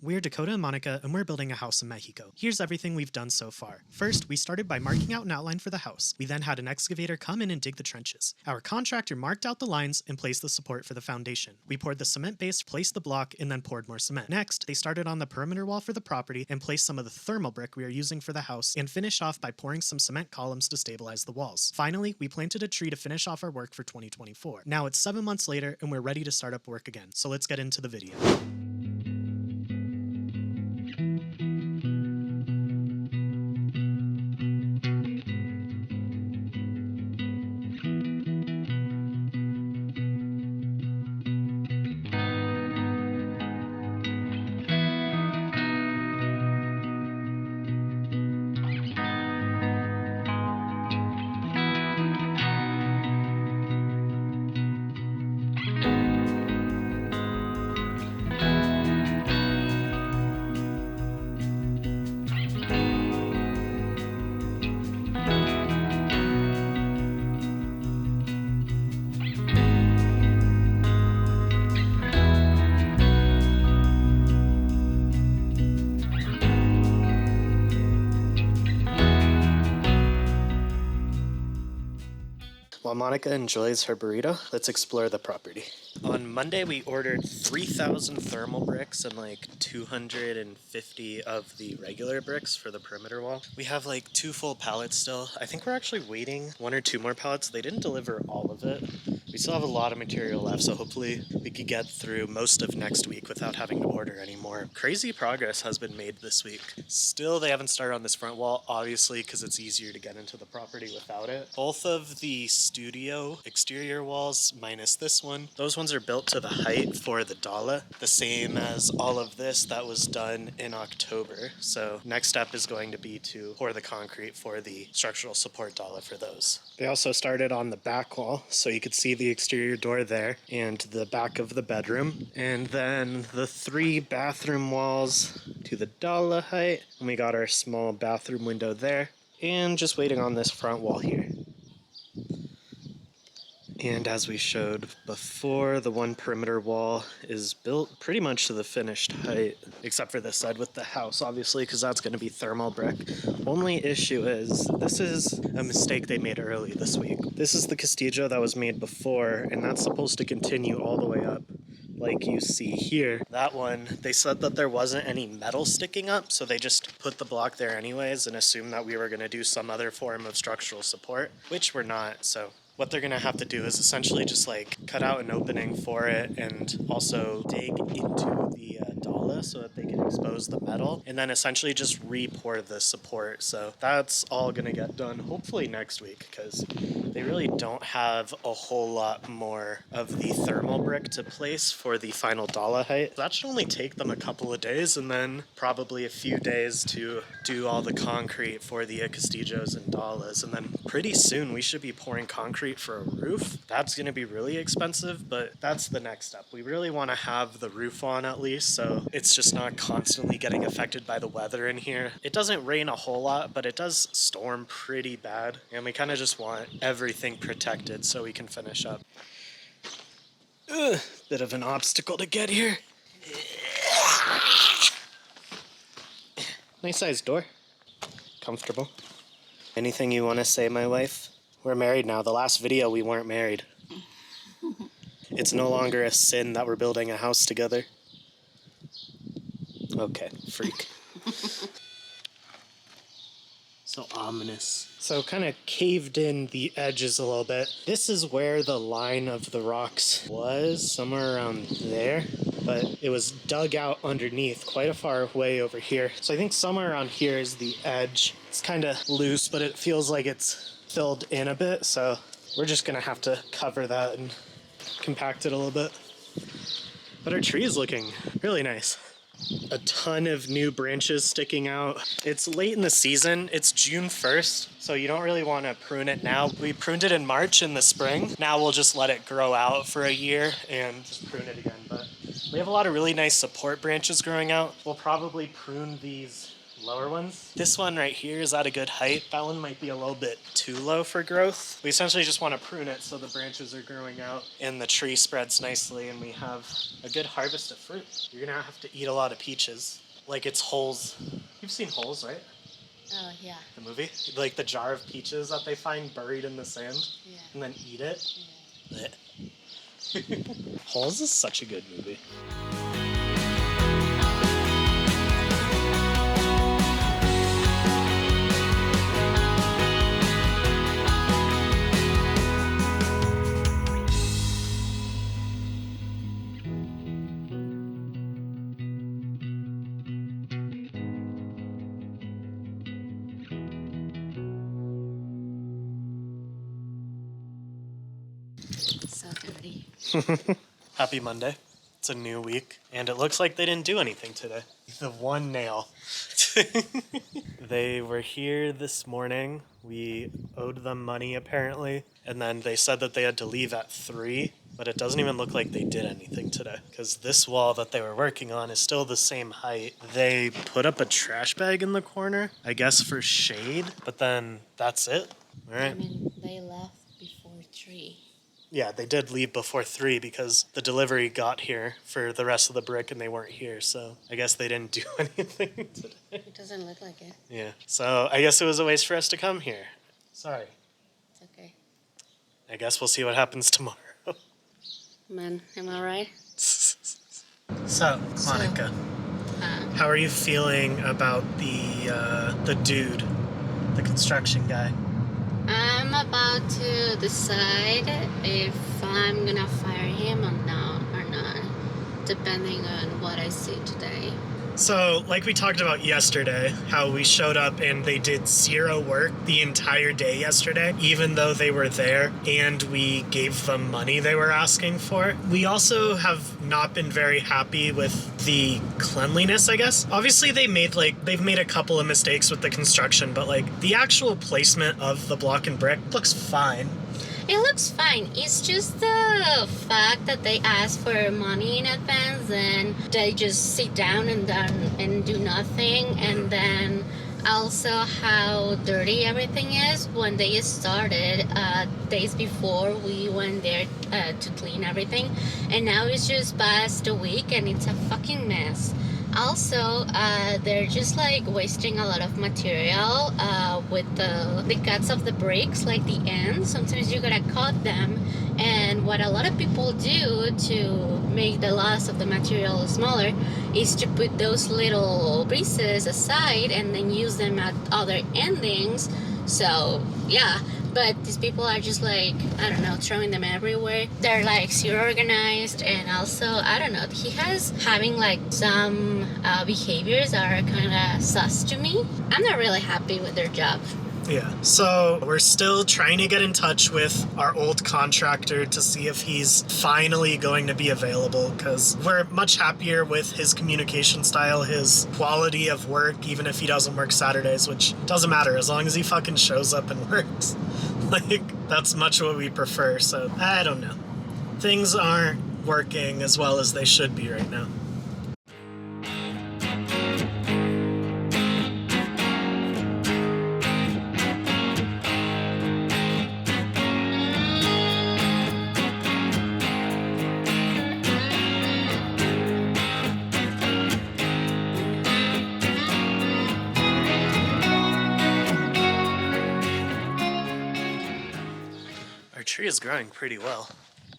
We're Dakota and Monica, and we're building a house in Mexico. Here's everything we've done so far. First, we started by marking out an outline for the house. We then had an excavator come in and dig the trenches. Our contractor marked out the lines and placed the support for the foundation. We poured the cement base, placed the block, and then poured more cement. Next, they started on the perimeter wall for the property and placed some of the thermal brick we are using for the house, and finished off by pouring some cement columns to stabilize the walls. Finally, we planted a tree to finish off our work for 2024. Now it's 7 months later, and we're ready to start up work again. So let's get into the video. While Monica enjoys her burrito, let's explore the property. On Monday, we ordered 3,000 thermal bricks and like 250 of the regular bricks for the perimeter wall. We have like 2 full pallets still. I think we're actually waiting 1 or 2 more pallets. They didn't deliver all of it. We still have a lot of material left, so hopefully we could get through most of next week without having to order anymore. Crazy progress has been made this week. Still, they haven't started on this front wall, obviously, because it's easier to get into the property without it. Both of the studio exterior walls, minus this one, those ones are built to the height for the dala, the same as all of this that was done in October. So next step is going to be to pour the concrete for the structural support dala for those. They also started on the back wall, so you could see the exterior door there and the back of the bedroom, and then the 3 bathroom walls to the dala height, and we got our small bathroom window there, and just waiting on this front wall here. And as we showed before, the 1 perimeter wall is built pretty much to the finished height, except for this side with the house, obviously, because that's going to be thermal brick. Only issue is, this is a mistake they made early this week. This is the Castillo that was made before, and that's supposed to continue all the way up, like you see here. That one, they said that there wasn't any metal sticking up, so they just put the block there anyways and assumed that we were going to do some other form of structural support, which we're not, so what they're going to have to do is essentially just like cut out an opening for it and also dig into the dala so that they can expose the metal, and then essentially just re-pour the support. So that's all going to get done hopefully next week, because they really don't have a whole lot more of the thermal brick to place for the final dala height. That should only take them a couple of days, and then probably a few days to do all the concrete for the Castillos and dalas, and then pretty soon we should be pouring concrete for a roof. That's going to be really expensive, but that's the next step. We really want to have the roof on at least, so it's just not constantly getting affected by the weather in here. It doesn't rain a whole lot, but it does storm pretty bad, and we kind of just want everything protected so we can finish up. Bit of an obstacle to get here. Nice sized door. Comfortable. Anything you want to say, my wife? We're married now. The last video we weren't married. It's no longer a sin that we're building a house together. Okay, freak. So ominous. So kind of caved in the edges a little bit. This is where the line of the rocks was, somewhere around there. But it was dug out underneath quite a far way over here. So I think somewhere around here is the edge. It's kind of loose, but it feels like it's filled in a bit. So we're just gonna have to cover that and compact it a little bit. But our tree is looking really nice. A ton of new branches sticking out. It's late in the season. It's June 1st, so you don't really want to prune it now. We pruned it in March in the spring. Now we'll just let it grow out for a year and just prune it again. But we have a lot of really nice support branches growing out. We'll probably prune these lower ones. This one right here is at a good height. That one might be a little bit too low for growth. We essentially just want to prune it so the branches are growing out and the tree spreads nicely and we have a good harvest of fruit. You're gonna have to eat a lot of peaches. Like it's Holes. You've seen Holes, right? Oh, yeah. The movie? Like the jar of peaches that they find buried in the sand and then eat it. Yeah. Holes is such a good movie. So dirty. Happy Monday. It's a new week, and it looks like they didn't do anything today. The one nail. They were here this morning. We owed them money, apparently, and then they said that they had to leave at 3, but it doesn't even look like they did anything today, because this wall that they were working on is still the same height. They put up a trash bag in the corner, I guess for shade, but then that's it. All right. I mean, they left before 3. Yeah, they did leave before 3 because the delivery got here for the rest of the brick and they weren't here. So I guess they didn't do anything today. It doesn't look like it. Yeah. So I guess it was a waste for us to come here. Sorry. It's okay. I guess we'll see what happens tomorrow. Man, am I right? So, Monica, how are you feeling about the dude, the construction guy? I'm about to decide if I'm gonna fire him or not, depending on what I see today. So, like we talked about yesterday, how we showed up and they did 0 work the entire day yesterday, even though they were there and we gave them money they were asking for. We also have not been very happy with the cleanliness, I guess. Obviously, they've made a couple of mistakes with the construction, but like the actual placement of the block and brick looks fine. It looks fine. It's just the fact that they ask for money in advance and they just sit down and do nothing. And then also how dirty everything is. When they started days before, we went there to clean everything. And now it's just past a week and it's a fucking mess. Also, they're just like wasting a lot of material with the cuts of the bricks, like the ends. Sometimes you gotta cut them, and what a lot of people do to make the loss of the material smaller is to put those little pieces aside and then use them at other endings. So yeah, but these people are just like, I don't know, throwing them everywhere. They're like zero organized, and also, I don't know, he has having like some behaviors that are kind of sus to me. I'm not really happy with their job. Yeah, so we're still trying to get in touch with our old contractor to see if he's finally going to be available, because we're much happier with his communication style, his quality of work, even if he doesn't work Saturdays, which doesn't matter as long as he fucking shows up and works. Like, that's much what we prefer, so I don't know. Things aren't working as well as they should be right now. Tree is growing pretty well.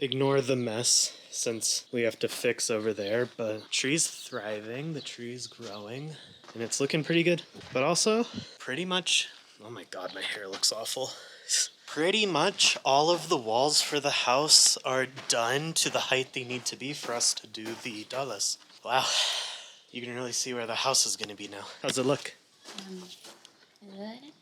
Ignore the mess since we have to fix over there, but tree's thriving, the tree's growing, and it's looking pretty good. But also, pretty much, oh my god, my hair looks awful. Pretty much all of the walls for the house are done to the height they need to be for us to do the dalas. Wow, you can really see where the house is gonna be now. How's it look? Good.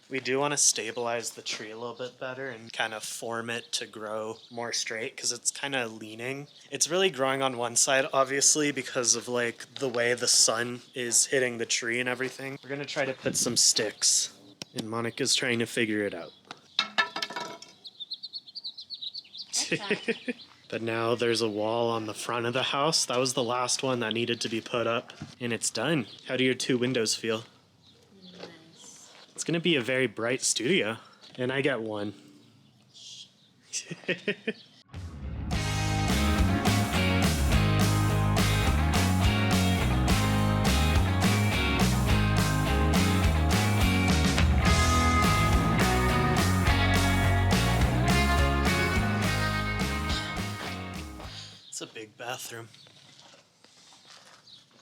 We do want to stabilize the tree a little bit better and kind of form it to grow more straight because it's kind of leaning. It's really growing on one side, obviously, because of like the way the sun is hitting the tree and everything. We're going to try to put some sticks, and Monica's trying to figure it out. But now there's a wall on the front of the house. That was the last one that needed to be put up, and it's done. How do your 2 windows feel? Nice. It's gonna be a very bright studio, and I get one. It's a big bathroom.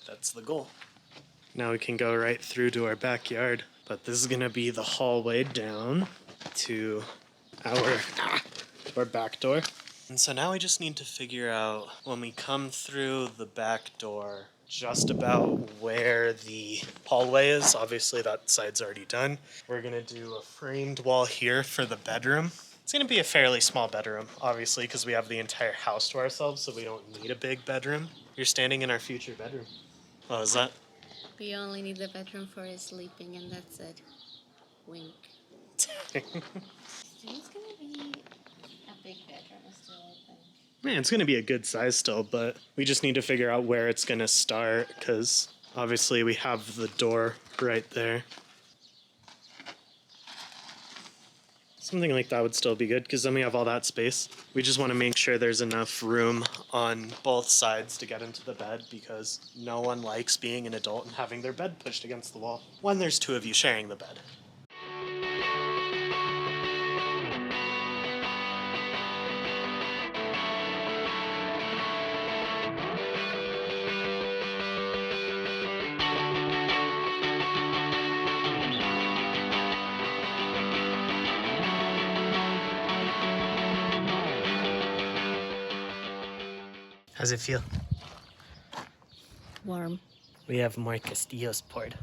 That's the goal. Now we can go right through to our backyard, but this is gonna be the hallway down to our back door. And so now we just need to figure out when we come through the back door just about where the hallway is. Obviously that side's already done. We're gonna do a framed wall here for the bedroom. It's gonna be a fairly small bedroom, obviously, because we have the entire house to ourselves, so we don't need a big bedroom. You're standing in our future bedroom. Oh, is that? We only need the bedroom for sleeping, and that's it. Wink. It's gonna be a big bedroom still, I think. Man, it's gonna be a good size still, but we just need to figure out where it's gonna start, because obviously we have the door right there. Something like that would still be good, because then we have all that space. We just want to make sure there's enough room on both sides to get into the bed, because no one likes being an adult and having their bed pushed against the wall when there's 2 of you sharing the bed. How's it feel? Warm. We have more castillos poured.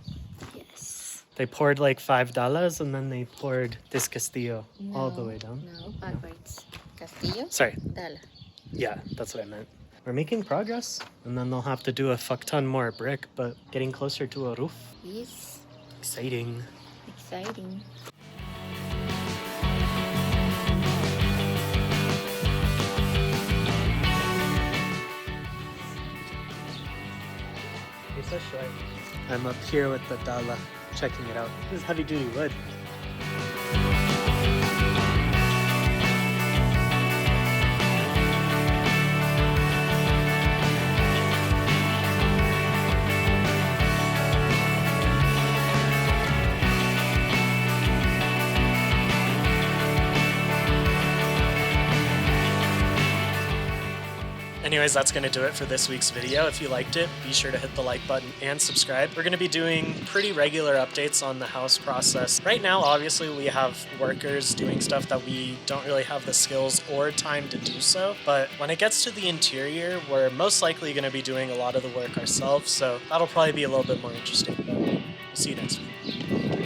Yes. They poured like $5 and then they poured this castillo all the way down. No, backwards. Castillo. Sorry. Dala. Yeah, that's what I meant. We're making progress, and then they'll have to do a fuck ton more brick, but getting closer to a roof. Yes. Exciting. Exciting. You're so short. I'm up here with the dala, checking it out. This is heavy duty wood. Anyways, that's going to do it for this week's video. If you liked it, be sure to hit the like button and subscribe. We're going to be doing pretty regular updates on the house process. Right now, obviously, we have workers doing stuff that we don't really have the skills or time to do so. But when it gets to the interior, we're most likely going to be doing a lot of the work ourselves. So that'll probably be a little bit more interesting. But we'll see you next week.